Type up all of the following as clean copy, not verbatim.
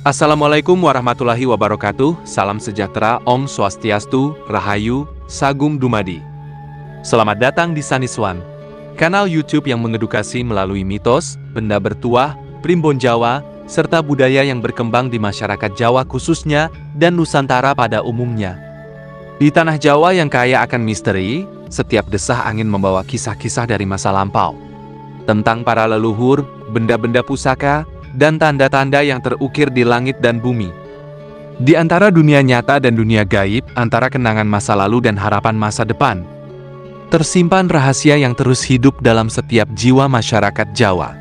Assalamualaikum warahmatullahi wabarakatuh. Salam sejahtera, Om Swastiastu, Rahayu, Sagung Dumadi. Selamat datang di Saniswan, kanal YouTube yang mengedukasi melalui mitos, benda bertuah, primbon Jawa, serta budaya yang berkembang di masyarakat Jawa khususnya dan Nusantara pada umumnya. Di tanah Jawa yang kaya akan misteri, setiap desah angin membawa kisah-kisah dari masa lampau tentang para leluhur, benda-benda pusaka, dan tanda-tanda yang terukir di langit dan bumi. Di antara dunia nyata dan dunia gaib, antara kenangan masa lalu dan harapan masa depan, tersimpan rahasia yang terus hidup dalam setiap jiwa masyarakat Jawa.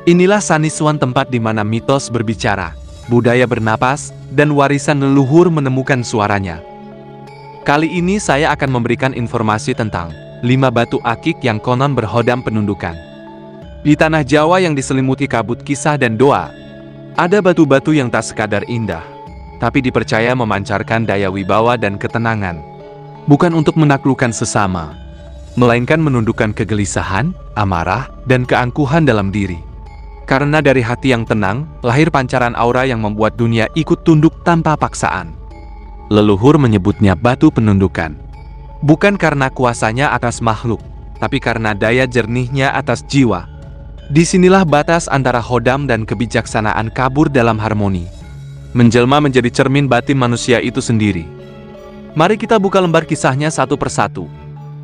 Inilah Saniswan, tempat di mana mitos berbicara, budaya bernapas, dan warisan leluhur menemukan suaranya. Kali ini saya akan memberikan informasi tentang 5 batu akik yang konon berhodam penundukan. Di tanah Jawa yang diselimuti kabut kisah dan doa, ada batu-batu yang tak sekadar indah, tapi dipercaya memancarkan daya wibawa dan ketenangan. Bukan untuk menaklukkan sesama, melainkan menundukkan kegelisahan, amarah, dan keangkuhan dalam diri. Karena dari hati yang tenang, lahir pancaran aura yang membuat dunia ikut tunduk tanpa paksaan. Leluhur menyebutnya batu penundukan. Bukan karena kuasanya atas makhluk, tapi karena daya jernihnya atas jiwa. Disinilah batas antara hodam dan kebijaksanaan kabur dalam harmoni, menjelma menjadi cermin batin manusia itu sendiri. Mari kita buka lembar kisahnya satu persatu.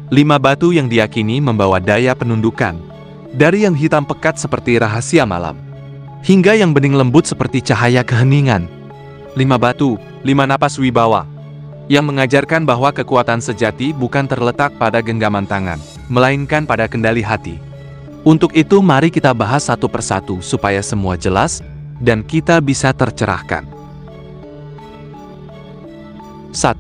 5 batu yang diyakini membawa daya penundukan, dari yang hitam pekat seperti rahasia malam, hingga yang bening lembut seperti cahaya keheningan. 5 batu, 5 napas wibawa, yang mengajarkan bahwa kekuatan sejati bukan terletak pada genggaman tangan, melainkan pada kendali hati. Untuk itu mari kita bahas satu persatu supaya semua jelas dan kita bisa tercerahkan. 1.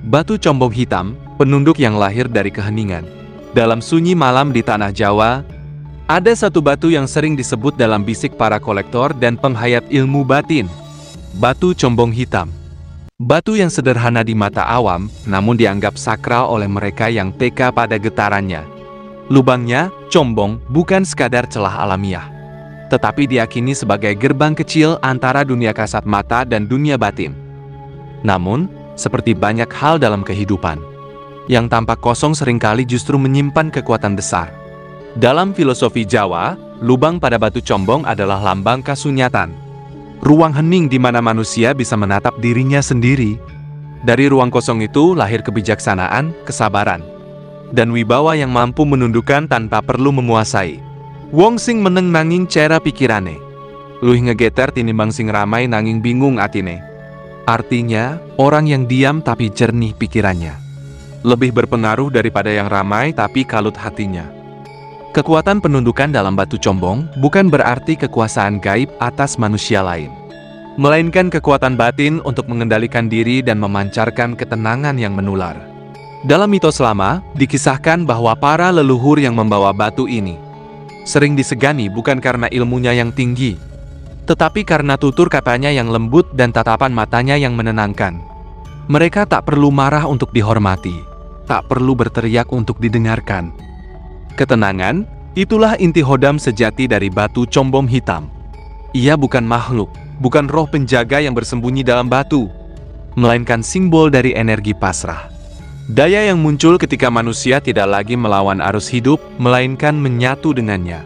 Batu combong hitam, penunduk yang lahir dari keheningan. Dalam sunyi malam di tanah Jawa, ada satu batu yang sering disebut dalam bisik para kolektor dan penghayat ilmu batin. Batu combong hitam. Batu yang sederhana di mata awam, namun dianggap sakral oleh mereka yang peka pada getarannya. Lubangnya, combong, bukan sekadar celah alamiah, tetapi diyakini sebagai gerbang kecil antara dunia kasat mata dan dunia batin. Namun, seperti banyak hal dalam kehidupan, yang tampak kosong seringkali justru menyimpan kekuatan besar. Dalam filosofi Jawa, lubang pada batu combong adalah lambang kasunyatan. Ruang hening di mana manusia bisa menatap dirinya sendiri. Dari ruang kosong itu lahir kebijaksanaan, kesabaran, dan wibawa yang mampu menundukkan tanpa perlu memuasai. Wong sing meneng nanging cera pikirane, luwih ngegeter tinimbang sing ramai nanging bingung atine. Artinya, orang yang diam tapi jernih pikirannya, lebih berpengaruh daripada yang ramai tapi kalut hatinya. Kekuatan penundukan dalam batu combong bukan berarti kekuasaan gaib atas manusia lain, melainkan kekuatan batin untuk mengendalikan diri dan memancarkan ketenangan yang menular. Dalam mitos lama, dikisahkan bahwa para leluhur yang membawa batu ini sering disegani bukan karena ilmunya yang tinggi, tetapi karena tutur katanya yang lembut dan tatapan matanya yang menenangkan. Mereka tak perlu marah untuk dihormati, tak perlu berteriak untuk didengarkan. Ketenangan, itulah inti hodam sejati dari batu combong hitam. Ia bukan makhluk, bukan roh penjaga yang bersembunyi dalam batu, melainkan simbol dari energi pasrah. Daya yang muncul ketika manusia tidak lagi melawan arus hidup, melainkan menyatu dengannya.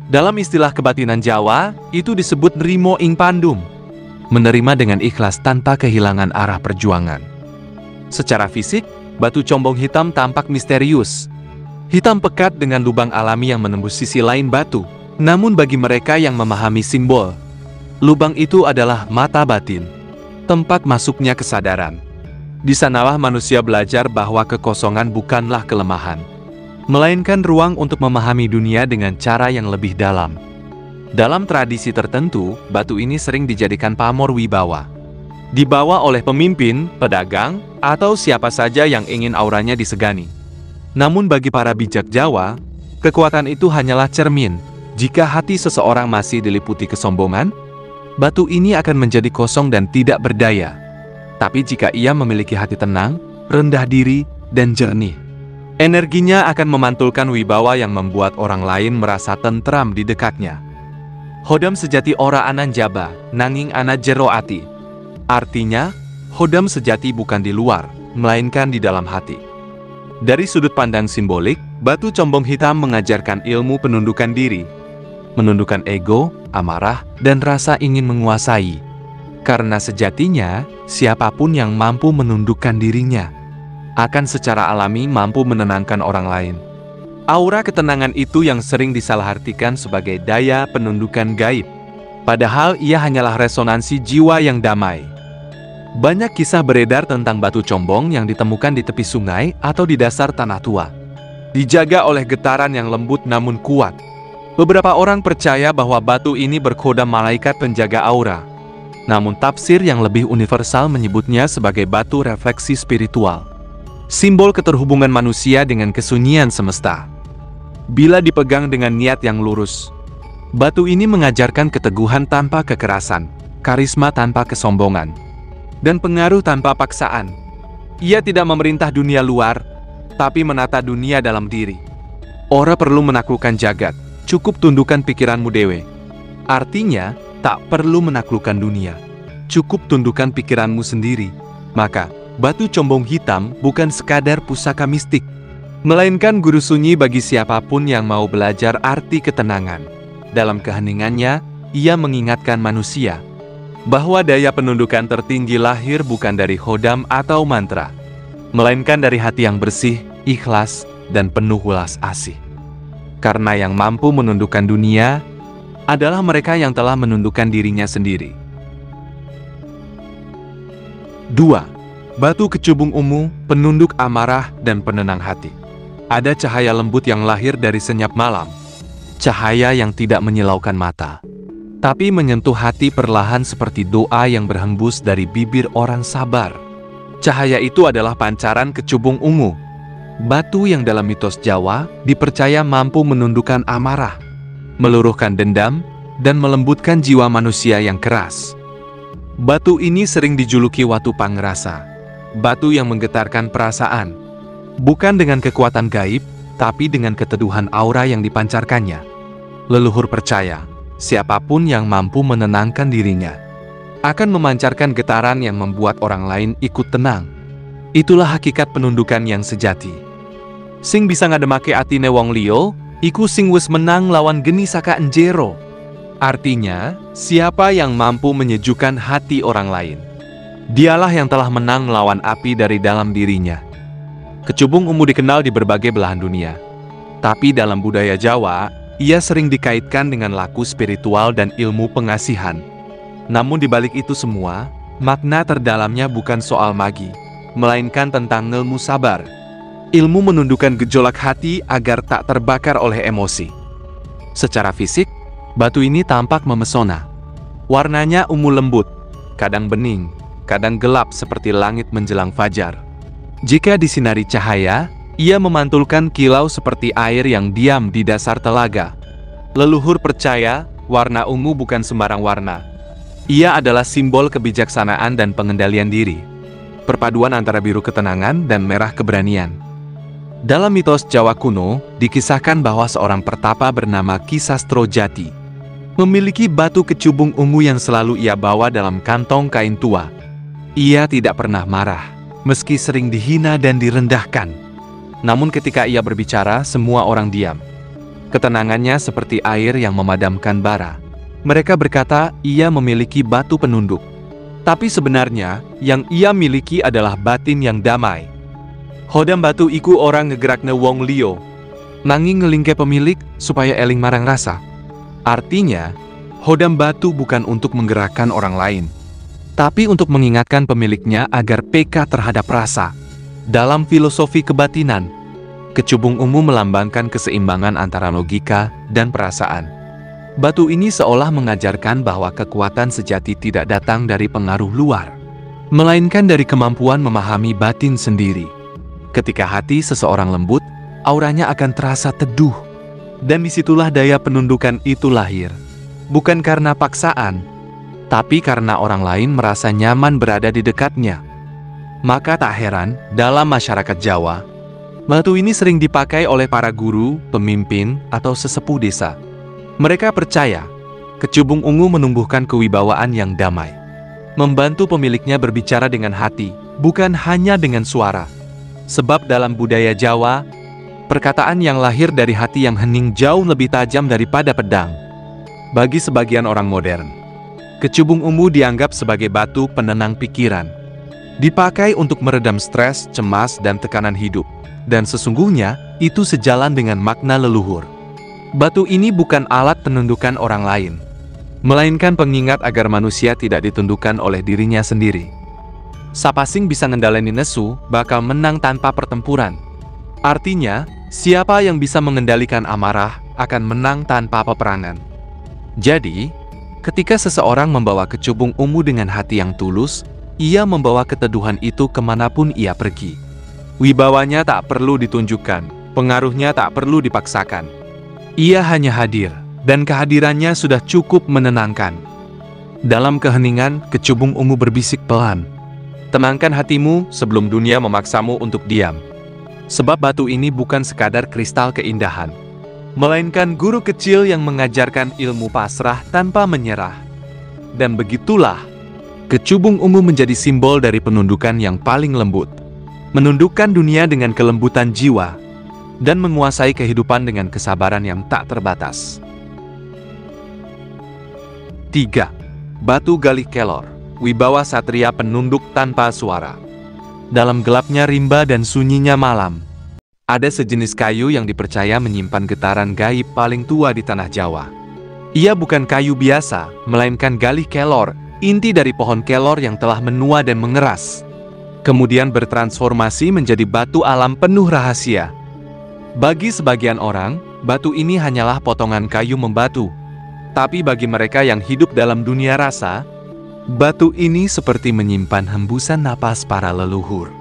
Dalam istilah kebatinan Jawa, itu disebut nrimo ing pandum, menerima dengan ikhlas tanpa kehilangan arah perjuangan. Secara fisik, batu combong hitam tampak misterius. Hitam pekat dengan lubang alami yang menembus sisi lain batu. Namun bagi mereka yang memahami simbol, lubang itu adalah mata batin, tempat masuknya kesadaran. Di sanalah manusia belajar bahwa kekosongan bukanlah kelemahan, melainkan ruang untuk memahami dunia dengan cara yang lebih dalam. Dalam tradisi tertentu, batu ini sering dijadikan pamor wibawa, dibawa oleh pemimpin, pedagang, atau siapa saja yang ingin auranya disegani. Namun bagi para bijak Jawa, kekuatan itu hanyalah cermin. Jika hati seseorang masih diliputi kesombongan, batu ini akan menjadi kosong dan tidak berdaya. Tapi jika ia memiliki hati tenang, rendah diri, dan jernih, energinya akan memantulkan wibawa yang membuat orang lain merasa tentram di dekatnya. Hodam sejati ora anan jaba, nanging ana jero ati. Artinya, hodam sejati bukan di luar, melainkan di dalam hati. Dari sudut pandang simbolik, batu combong hitam mengajarkan ilmu penundukan diri, menundukkan ego, amarah, dan rasa ingin menguasai. Karena sejatinya, siapapun yang mampu menundukkan dirinya, akan secara alami mampu menenangkan orang lain. Aura ketenangan itu yang sering disalahartikan sebagai daya penundukan gaib. Padahal ia hanyalah resonansi jiwa yang damai. Banyak kisah beredar tentang batu combong yang ditemukan di tepi sungai atau di dasar tanah tua. Dijaga oleh getaran yang lembut namun kuat. Beberapa orang percaya bahwa batu ini berkhoda malaikat penjaga aura. Namun tafsir yang lebih universal menyebutnya sebagai batu refleksi spiritual. Simbol keterhubungan manusia dengan kesunyian semesta. Bila dipegang dengan niat yang lurus, batu ini mengajarkan keteguhan tanpa kekerasan, karisma tanpa kesombongan, dan pengaruh tanpa paksaan. Ia tidak memerintah dunia luar, tapi menata dunia dalam diri. Ora perlu menaklukkan jagat, cukup tundukkan pikiranmu dewe. Artinya, tak perlu menaklukkan dunia, cukup tundukkan pikiranmu sendiri. Maka, batu combong hitam bukan sekadar pusaka mistik, melainkan guru sunyi bagi siapapun yang mau belajar arti ketenangan. Dalam keheningannya, ia mengingatkan manusia bahwa daya penundukan tertinggi lahir bukan dari hodam atau mantra, melainkan dari hati yang bersih, ikhlas, dan penuh welas asih. Karena yang mampu menundukkan dunia adalah mereka yang telah menundukkan dirinya sendiri. 2. Batu kecubung ungu, penunduk amarah dan penenang hati. Ada cahaya lembut yang lahir dari senyap malam. Cahaya yang tidak menyilaukan mata, tapi menyentuh hati perlahan seperti doa yang berhembus dari bibir orang sabar. Cahaya itu adalah pancaran kecubung ungu, batu yang dalam mitos Jawa dipercaya mampu menundukkan amarah, meluruhkan dendam, dan melembutkan jiwa manusia yang keras. Batu ini sering dijuluki Watu Pangrasa, batu yang menggetarkan perasaan, bukan dengan kekuatan gaib, tapi dengan keteduhan aura yang dipancarkannya. Leluhur percaya, siapapun yang mampu menenangkan dirinya akan memancarkan getaran yang membuat orang lain ikut tenang. Itulah hakikat penundukan yang sejati. Sing bisa ngademake atine wong liya, iku sing wis menang lawan geni saka enjero. Artinya, siapa yang mampu menyejukkan hati orang lain, dialah yang telah menang melawan api dari dalam dirinya. Kecubung ungu dikenal di berbagai belahan dunia. Tapi dalam budaya Jawa, ia sering dikaitkan dengan laku spiritual dan ilmu pengasihan. Namun di balik itu semua, makna terdalamnya bukan soal magi, melainkan tentang ilmu sabar. Ilmu menundukkan gejolak hati agar tak terbakar oleh emosi. Secara fisik, batu ini tampak memesona. Warnanya ungu lembut, kadang bening, kadang gelap seperti langit menjelang fajar. Jika disinari cahaya, ia memantulkan kilau seperti air yang diam di dasar telaga. Leluhur percaya, warna ungu bukan sembarang warna. Ia adalah simbol kebijaksanaan dan pengendalian diri. Perpaduan antara biru ketenangan dan merah keberanian. Dalam mitos Jawa kuno, dikisahkan bahwa seorang pertapa bernama Ki Sastro Jati memiliki batu kecubung ungu yang selalu ia bawa dalam kantong kain tua. Ia tidak pernah marah, meski sering dihina dan direndahkan. Namun ketika ia berbicara, semua orang diam. Ketenangannya seperti air yang memadamkan bara. Mereka berkata ia memiliki batu penunduk. Tapi sebenarnya, yang ia miliki adalah batin yang damai. Hodam batu iku orang ngegerakne wong liyo, nanging ngelingke pemilik supaya eling marang rasa. Artinya, hodam batu bukan untuk menggerakkan orang lain, tapi untuk mengingatkan pemiliknya agar peka terhadap rasa. Dalam filosofi kebatinan, kecubung ungu melambangkan keseimbangan antara logika dan perasaan. Batu ini seolah mengajarkan bahwa kekuatan sejati tidak datang dari pengaruh luar, melainkan dari kemampuan memahami batin sendiri. Ketika hati seseorang lembut, auranya akan terasa teduh. Dan disitulah daya penundukan itu lahir. Bukan karena paksaan, tapi karena orang lain merasa nyaman berada di dekatnya. Maka tak heran, dalam masyarakat Jawa, batu ini sering dipakai oleh para guru, pemimpin, atau sesepuh desa. Mereka percaya, Kecubung ungu menumbuhkan kewibawaan yang damai. Membantu pemiliknya berbicara dengan hati, bukan hanya dengan suara. Sebab dalam budaya Jawa, perkataan yang lahir dari hati yang hening jauh lebih tajam daripada pedang. Bagi sebagian orang modern, kecubung ungu dianggap sebagai batu penenang pikiran. Dipakai untuk meredam stres, cemas, dan tekanan hidup. Dan sesungguhnya, itu sejalan dengan makna leluhur. Batu ini bukan alat penundukan orang lain, melainkan pengingat agar manusia tidak ditundukkan oleh dirinya sendiri. Sapasing bisa ngendaleni nesu, bakal menang tanpa pertempuran. Artinya, siapa yang bisa mengendalikan amarah, akan menang tanpa peperangan. Jadi, ketika seseorang membawa kecubung ungu dengan hati yang tulus, ia membawa keteduhan itu kemanapun ia pergi. Wibawanya tak perlu ditunjukkan, pengaruhnya tak perlu dipaksakan. Ia hanya hadir, dan kehadirannya sudah cukup menenangkan. Dalam keheningan, kecubung ungu berbisik pelan. Tenangkan hatimu sebelum dunia memaksamu untuk diam. Sebab batu ini bukan sekadar kristal keindahan, melainkan guru kecil yang mengajarkan ilmu pasrah tanpa menyerah. Dan begitulah, kecubung ungu menjadi simbol dari penundukan yang paling lembut. Menundukkan dunia dengan kelembutan jiwa, dan menguasai kehidupan dengan kesabaran yang tak terbatas. 3. Batu Galih Kelor, wibawa satria penunduk tanpa suara. Dalam gelapnya rimba dan sunyinya malam, ada sejenis kayu yang dipercaya menyimpan getaran gaib paling tua di tanah Jawa. Ia bukan kayu biasa, melainkan Galih Kelor, inti dari pohon kelor yang telah menua dan mengeras, kemudian bertransformasi menjadi batu alam penuh rahasia. Bagi sebagian orang, batu ini hanyalah potongan kayu membatu. Tapi bagi mereka yang hidup dalam dunia rasa, batu ini seperti menyimpan hembusan napas para leluhur.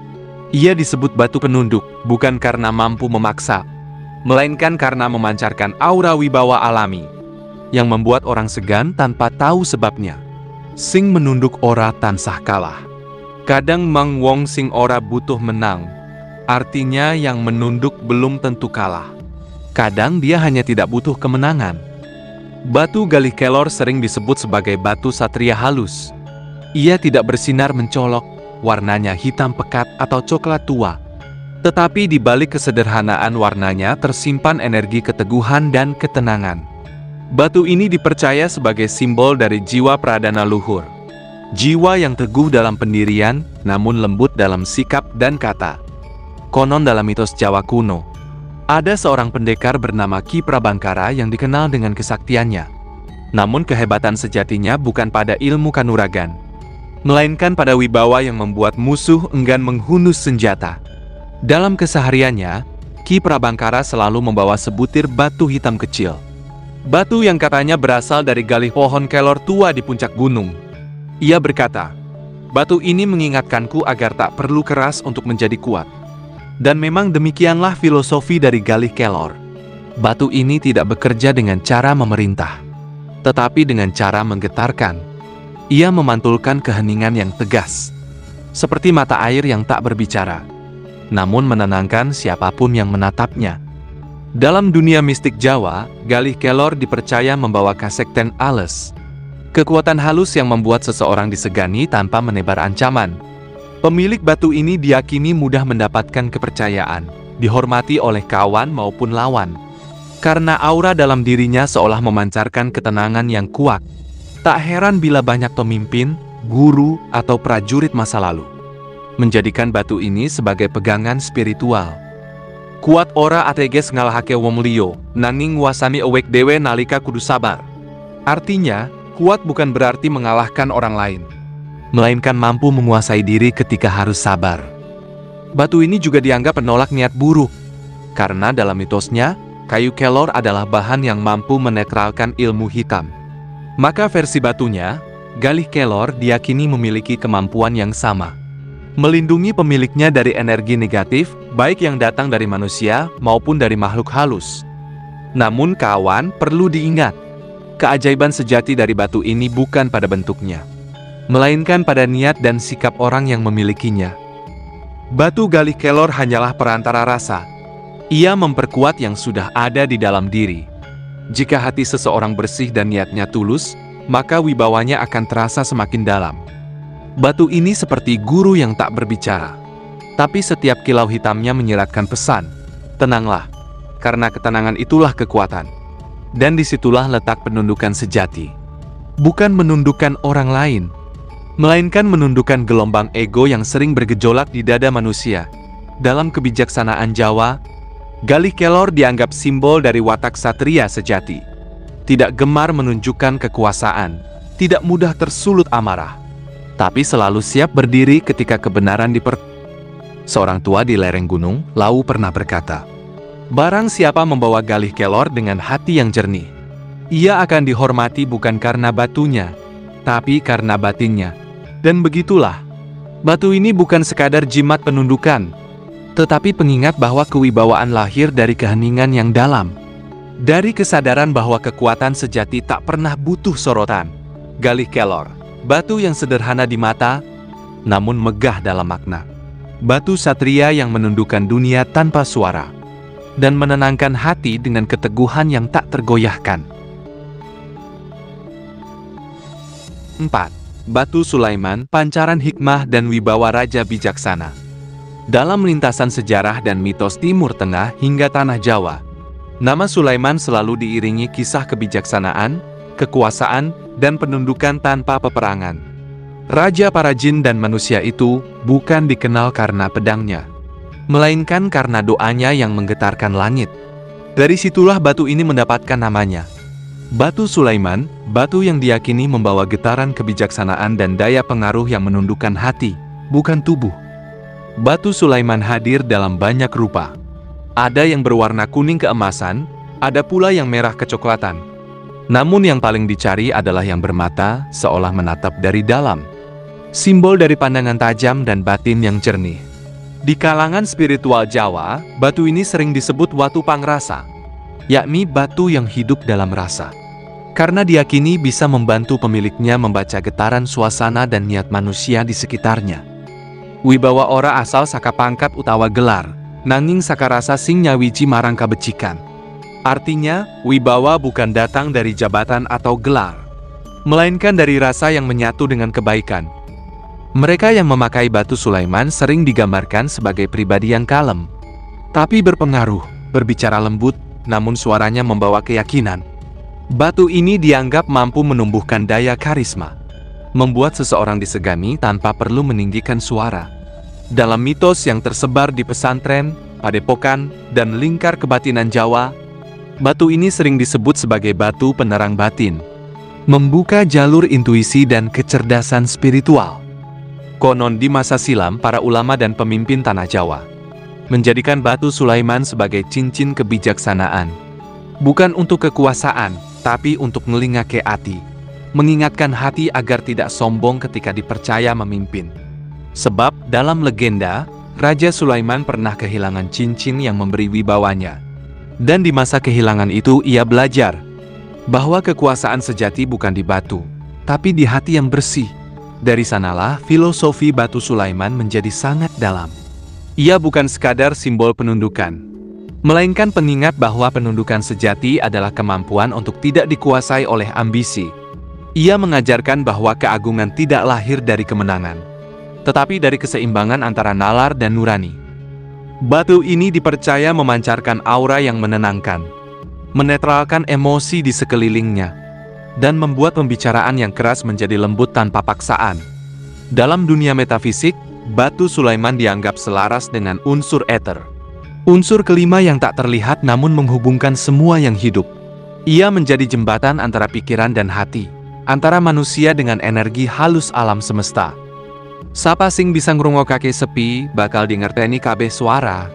Ia disebut batu penunduk, bukan karena mampu memaksa, melainkan karena memancarkan aura wibawa alami, yang membuat orang segan tanpa tahu sebabnya. Sing menunduk ora tansah kalah. Kadang mang wong sing ora butuh menang, artinya yang menunduk belum tentu kalah. Kadang dia hanya tidak butuh kemenangan. Batu Galih Kelor sering disebut sebagai batu satria halus. Ia tidak bersinar mencolok, warnanya hitam pekat atau coklat tua. Tetapi di balik kesederhanaan warnanya tersimpan energi keteguhan dan ketenangan. Batu ini dipercaya sebagai simbol dari jiwa pradana luhur. Jiwa yang teguh dalam pendirian, namun lembut dalam sikap dan kata. Konon dalam mitos Jawa kuno, ada seorang pendekar bernama Ki Prabangkara yang dikenal dengan kesaktiannya. Namun kehebatan sejatinya bukan pada ilmu kanuragan, melainkan pada wibawa yang membuat musuh enggan menghunus senjata. Dalam kesehariannya, Ki Prabangkara selalu membawa sebutir batu hitam kecil. Batu yang katanya berasal dari galih pohon kelor tua di puncak gunung. Ia berkata, "Batu ini mengingatkanku agar tak perlu keras untuk menjadi kuat." Dan memang demikianlah filosofi dari Galih Kelor. Batu ini tidak bekerja dengan cara memerintah, tetapi dengan cara menggetarkan. Ia memantulkan keheningan yang tegas, seperti mata air yang tak berbicara, namun menenangkan siapapun yang menatapnya. Dalam dunia mistik Jawa, Galih Kelor dipercaya membawa kasekten ales, kekuatan halus yang membuat seseorang disegani tanpa menebar ancaman. Pemilik batu ini diyakini mudah mendapatkan kepercayaan, dihormati oleh kawan maupun lawan, karena aura dalam dirinya seolah memancarkan ketenangan yang kuat. Tak heran bila banyak pemimpin, guru, atau prajurit masa lalu menjadikan batu ini sebagai pegangan spiritual. Kuat ora ateges ngalahake wong liya, nanging nguasani awake dhewe nalika kudu sabar. Artinya, kuat bukan berarti mengalahkan orang lain, melainkan mampu menguasai diri ketika harus sabar. Batu ini juga dianggap penolak niat buruk, karena dalam mitosnya, kayu kelor adalah bahan yang mampu menetralkan ilmu hitam. Maka versi batunya, Galih Kelor diyakini memiliki kemampuan yang sama, melindungi pemiliknya dari energi negatif, baik yang datang dari manusia maupun dari makhluk halus. Namun kawan, perlu diingat, keajaiban sejati dari batu ini bukan pada bentuknya, melainkan pada niat dan sikap orang yang memilikinya. Batu Galih Kelor hanyalah perantara rasa. Ia memperkuat yang sudah ada di dalam diri. Jika hati seseorang bersih dan niatnya tulus, maka wibawanya akan terasa semakin dalam. Batu ini seperti guru yang tak berbicara. Tapi setiap kilau hitamnya menyiratkan pesan, tenanglah, karena ketenangan itulah kekuatan. Dan disitulah letak penundukan sejati. Bukan menundukkan orang lain, melainkan menundukkan gelombang ego yang sering bergejolak di dada manusia. Dalam kebijaksanaan Jawa, Galih Kelor dianggap simbol dari watak satria sejati. Tidak gemar menunjukkan kekuasaan, tidak mudah tersulut amarah, tapi selalu siap berdiri ketika kebenaran Seorang tua di lereng gunung, Lau pernah berkata, "Barang siapa membawa Galih Kelor dengan hati yang jernih, ia akan dihormati bukan karena batunya, tapi karena batinnya." Dan begitulah, batu ini bukan sekadar jimat penundukan, tetapi pengingat bahwa kewibawaan lahir dari keheningan yang dalam. Dari kesadaran bahwa kekuatan sejati tak pernah butuh sorotan. Galih Kelor, batu yang sederhana di mata, namun megah dalam makna. Batu satria yang menundukkan dunia tanpa suara, dan menenangkan hati dengan keteguhan yang tak tergoyahkan. 4. Batu Sulaiman, pancaran hikmah dan wibawa raja bijaksana. Dalam lintasan sejarah dan mitos Timur Tengah hingga Tanah Jawa, nama Sulaiman selalu diiringi kisah kebijaksanaan, kekuasaan, dan penundukan tanpa peperangan. Raja para jin dan manusia itu bukan dikenal karena pedangnya, melainkan karena doanya yang menggetarkan langit. Dari situlah batu ini mendapatkan namanya. Batu Sulaiman, batu yang diyakini membawa getaran kebijaksanaan dan daya pengaruh yang menundukkan hati, bukan tubuh. Batu Sulaiman hadir dalam banyak rupa. Ada yang berwarna kuning keemasan, ada pula yang merah kecoklatan. Namun yang paling dicari adalah yang bermata, seolah menatap dari dalam. Simbol dari pandangan tajam dan batin yang jernih. Di kalangan spiritual Jawa, batu ini sering disebut watu pangrasa, yakni batu yang hidup dalam rasa. Karena diyakini bisa membantu pemiliknya membaca getaran suasana dan niat manusia di sekitarnya. Wibawa ora asal saka pangkat utawa gelar, nanging sakarasa sing nyawiji marang kabecikan. Artinya, wibawa bukan datang dari jabatan atau gelar, melainkan dari rasa yang menyatu dengan kebaikan. Mereka yang memakai batu Sulaiman sering digambarkan sebagai pribadi yang kalem, tapi berpengaruh, berbicara lembut, namun suaranya membawa keyakinan. Batu ini dianggap mampu menumbuhkan daya karisma, membuat seseorang disegani tanpa perlu meninggikan suara. Dalam mitos yang tersebar di pesantren, padepokan, dan lingkar kebatinan Jawa, batu ini sering disebut sebagai batu penerang batin, membuka jalur intuisi dan kecerdasan spiritual. Konon di masa silam, para ulama dan pemimpin tanah Jawa menjadikan batu Sulaiman sebagai cincin kebijaksanaan, bukan untuk kekuasaan, tapi untuk ngelingake hati, mengingatkan hati agar tidak sombong ketika dipercaya memimpin. Sebab dalam legenda, Raja Sulaiman pernah kehilangan cincin yang memberi wibawanya. Dan di masa kehilangan itu ia belajar bahwa kekuasaan sejati bukan di batu, tapi di hati yang bersih. Dari sanalah filosofi batu Sulaiman menjadi sangat dalam. Ia bukan sekadar simbol penundukan, melainkan pengingat bahwa penundukan sejati adalah kemampuan untuk tidak dikuasai oleh ambisi. Ia mengajarkan bahwa keagungan tidak lahir dari kemenangan, tetapi dari keseimbangan antara nalar dan nurani. Batu ini dipercaya memancarkan aura yang menenangkan, menetralkan emosi di sekelilingnya, dan membuat pembicaraan yang keras menjadi lembut tanpa paksaan. Dalam dunia metafisik, batu Sulaiman dianggap selaras dengan unsur ether, unsur kelima yang tak terlihat namun menghubungkan semua yang hidup. Ia menjadi jembatan antara pikiran dan hati, antara manusia dengan energi halus alam semesta. Sapa sing bisa ngrungokake sepi, bakal dingerteni kabeh suara.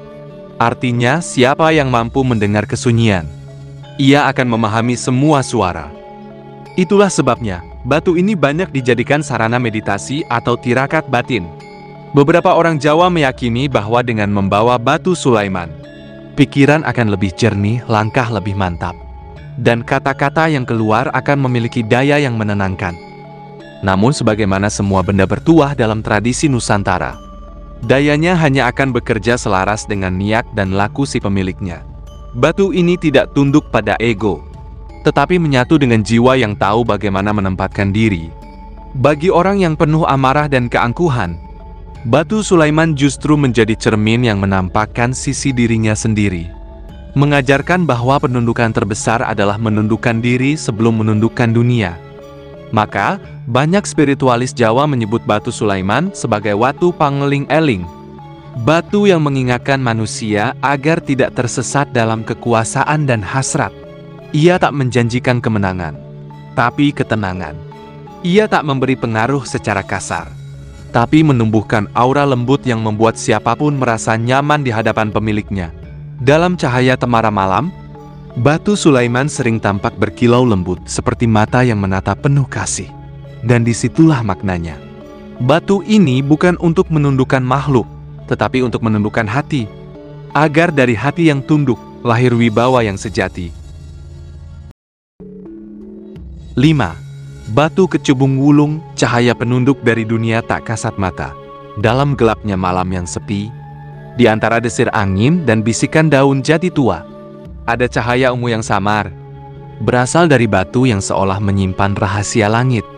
Artinya, siapa yang mampu mendengar kesunyian, ia akan memahami semua suara. Itulah sebabnya, batu ini banyak dijadikan sarana meditasi atau tirakat batin. Beberapa orang Jawa meyakini bahwa dengan membawa batu Sulaiman, pikiran akan lebih jernih, langkah lebih mantap, dan kata-kata yang keluar akan memiliki daya yang menenangkan. Namun sebagaimana semua benda bertuah dalam tradisi Nusantara, dayanya hanya akan bekerja selaras dengan niat dan laku si pemiliknya. Batu ini tidak tunduk pada ego, tetapi menyatu dengan jiwa yang tahu bagaimana menempatkan diri. Bagi orang yang penuh amarah dan keangkuhan, batu Sulaiman justru menjadi cermin yang menampakkan sisi dirinya sendiri. Mengajarkan bahwa penundukan terbesar adalah menundukkan diri sebelum menundukkan dunia. Maka, banyak spiritualis Jawa menyebut batu Sulaiman sebagai watu pangeling-eling. Batu yang mengingatkan manusia agar tidak tersesat dalam kekuasaan dan hasrat. Ia tak menjanjikan kemenangan, tapi ketenangan. Ia tak memberi pengaruh secara kasar, tapi menumbuhkan aura lembut yang membuat siapapun merasa nyaman di hadapan pemiliknya. Dalam cahaya temara malam, batu Sulaiman sering tampak berkilau lembut seperti mata yang menatap penuh kasih. Dan disitulah maknanya. Batu ini bukan untuk menundukkan makhluk, tetapi untuk menundukkan hati. Agar dari hati yang tunduk, lahir wibawa yang sejati. 5. Batu Kecubung Wulung, cahaya penunduk dari dunia tak kasat mata. Dalam gelapnya malam yang sepi, di antara desir angin dan bisikan daun jati tua, ada cahaya ungu yang samar, berasal dari batu yang seolah menyimpan rahasia langit.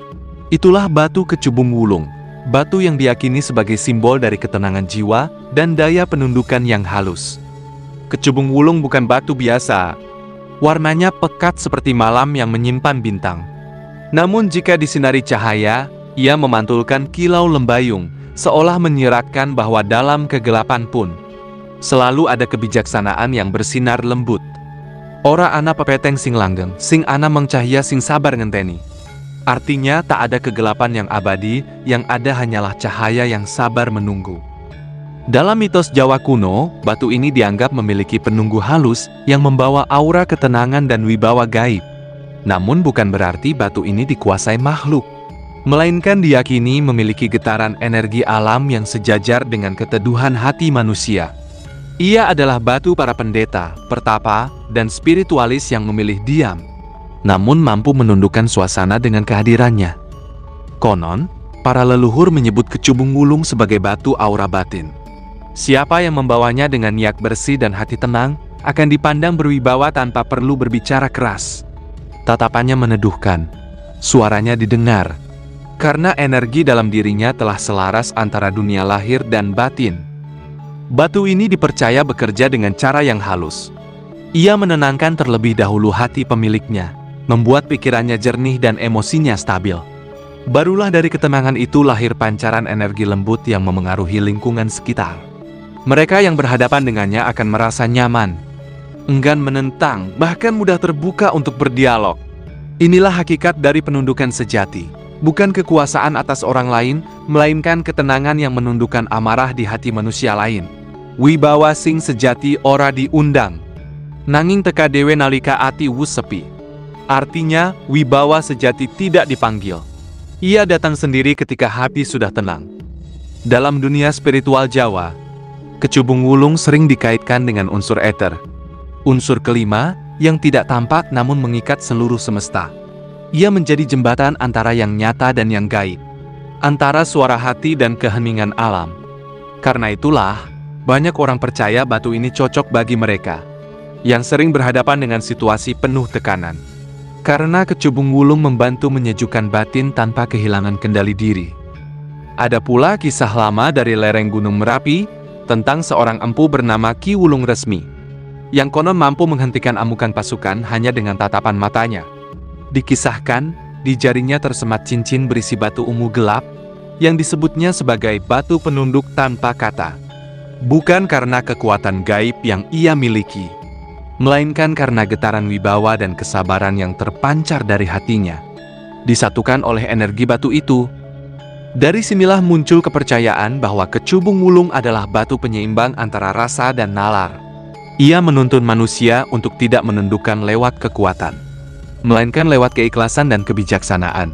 Itulah batu Kecubung Wulung, batu yang diyakini sebagai simbol dari ketenangan jiwa dan daya penundukan yang halus. Kecubung Wulung bukan batu biasa. Warnanya pekat seperti malam yang menyimpan bintang. Namun jika disinari cahaya, ia memantulkan kilau lembayung, seolah menyiratkan bahwa dalam kegelapan pun selalu ada kebijaksanaan yang bersinar lembut. Ora ana pepeteng sing langgeng, sing ana mengcahya sing sabar ngenteni. Artinya tak ada kegelapan yang abadi, yang ada hanyalah cahaya yang sabar menunggu. Dalam mitos Jawa kuno, batu ini dianggap memiliki penunggu halus yang membawa aura ketenangan dan wibawa gaib. Namun bukan berarti batu ini dikuasai makhluk, melainkan diyakini memiliki getaran energi alam yang sejajar dengan keteduhan hati manusia. Ia adalah batu para pendeta, pertapa, dan spiritualis yang memilih diam, namun mampu menundukkan suasana dengan kehadirannya. Konon, para leluhur menyebut Kecubung Wulung sebagai batu aura batin. Siapa yang membawanya dengan niat bersih dan hati tenang, akan dipandang berwibawa tanpa perlu berbicara keras. Tatapannya meneduhkan, suaranya didengar, karena energi dalam dirinya telah selaras antara dunia lahir dan batin. Batu ini dipercaya bekerja dengan cara yang halus. Ia menenangkan terlebih dahulu hati pemiliknya, membuat pikirannya jernih dan emosinya stabil. Barulah dari ketenangan itu lahir pancaran energi lembut yang memengaruhi lingkungan sekitar. Mereka yang berhadapan dengannya akan merasa nyaman, enggan menentang, bahkan mudah terbuka untuk berdialog. Inilah hakikat dari penundukan sejati. Bukan kekuasaan atas orang lain, melainkan ketenangan yang menundukkan amarah di hati manusia lain. Wibawa sing sejati ora diundang, nanging teka dewe nalika ati wus sepi. Artinya, wibawa sejati tidak dipanggil. Ia datang sendiri ketika hati sudah tenang. Dalam dunia spiritual Jawa, Kecubung Wulung sering dikaitkan dengan unsur eter. Unsur kelima, yang tidak tampak namun mengikat seluruh semesta. Ia menjadi jembatan antara yang nyata dan yang gaib, antara suara hati dan keheningan alam. Karena itulah, banyak orang percaya batu ini cocok bagi mereka yang sering berhadapan dengan situasi penuh tekanan. Karena Kecubung Wulung membantu menyejukkan batin tanpa kehilangan kendali diri. Ada pula kisah lama dari lereng Gunung Merapi tentang seorang empu bernama Ki Wulung Resmi, yang konon mampu menghentikan amukan pasukan hanya dengan tatapan matanya. Dikisahkan, di jarinya tersemat cincin berisi batu ungu gelap, yang disebutnya sebagai batu penunduk tanpa kata. Bukan karena kekuatan gaib yang ia miliki, melainkan karena getaran wibawa dan kesabaran yang terpancar dari hatinya, disatukan oleh energi batu itu. Dari sinilah muncul kepercayaan bahwa Kecubung Wulung adalah batu penyeimbang antara rasa dan nalar. Ia menuntun manusia untuk tidak menundukkan lewat kekuatan, melainkan lewat keikhlasan dan kebijaksanaan.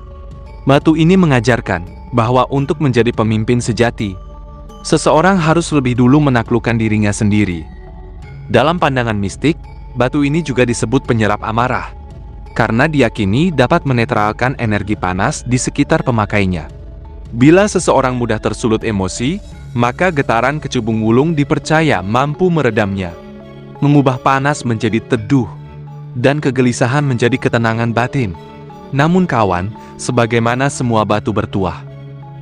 Batu ini mengajarkan bahwa untuk menjadi pemimpin sejati, seseorang harus lebih dulu menaklukkan dirinya sendiri. Dalam pandangan mistik, batu ini juga disebut penyerap amarah, karena diyakini dapat menetralkan energi panas di sekitar pemakainya. Bila seseorang mudah tersulut emosi, maka getaran Kecubung Wulung dipercaya mampu meredamnya, mengubah panas menjadi teduh, dan kegelisahan menjadi ketenangan batin. Namun kawan, sebagaimana semua batu bertuah,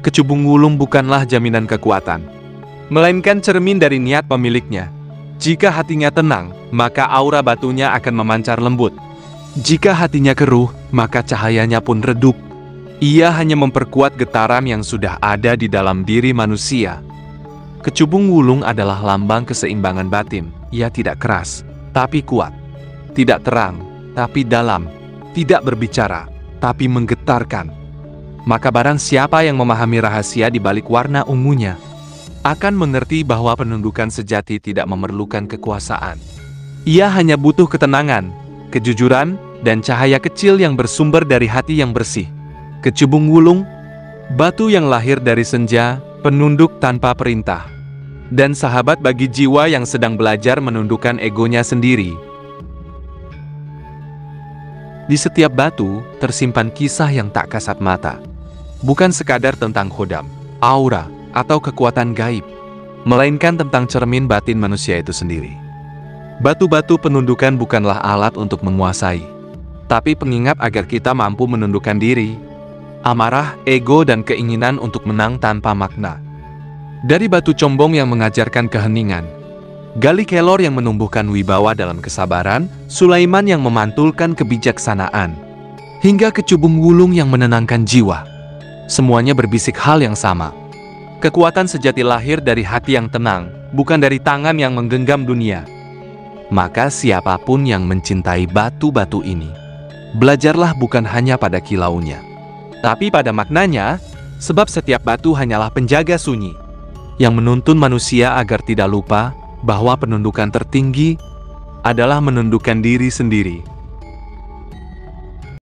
kecubung wulung bukanlah jaminan kekuatan, melainkan cermin dari niat pemiliknya. Jika hatinya tenang, maka aura batunya akan memancar lembut. Jika hatinya keruh, maka cahayanya pun redup. Ia hanya memperkuat getaran yang sudah ada di dalam diri manusia. Kecubung wulung adalah lambang keseimbangan batin. Ia tidak keras, tapi kuat. Tidak terang, tapi dalam. Tidak berbicara, tapi menggetarkan. Maka barang siapa yang memahami rahasia di balik warna ungunya, akan mengerti bahwa penundukan sejati tidak memerlukan kekuasaan. Ia hanya butuh ketenangan, kejujuran, dan cahaya kecil yang bersumber dari hati yang bersih. Kecubung wulung, batu yang lahir dari senja, penunduk tanpa perintah, dan sahabat bagi jiwa yang sedang belajar menundukkan egonya sendiri. Di setiap batu, tersimpan kisah yang tak kasat mata. Bukan sekadar tentang khodam, aura, atau kekuatan gaib, melainkan tentang cermin batin manusia itu sendiri. Batu-batu penundukan bukanlah alat untuk menguasai, tapi pengingat agar kita mampu menundukkan diri, amarah, ego, dan keinginan untuk menang tanpa makna. Dari batu combong yang mengajarkan keheningan, Gali Kelor yang menumbuhkan wibawa dalam kesabaran, Sulaiman yang memantulkan kebijaksanaan, hingga kecubung wulung yang menenangkan jiwa. Semuanya berbisik hal yang sama. Kekuatan sejati lahir dari hati yang tenang, bukan dari tangan yang menggenggam dunia. Maka siapapun yang mencintai batu-batu ini, belajarlah bukan hanya pada kilaunya, tapi pada maknanya, sebab setiap batu hanyalah penjaga sunyi, yang menuntun manusia agar tidak lupa bahwa penundukan tertinggi adalah menundukkan diri sendiri.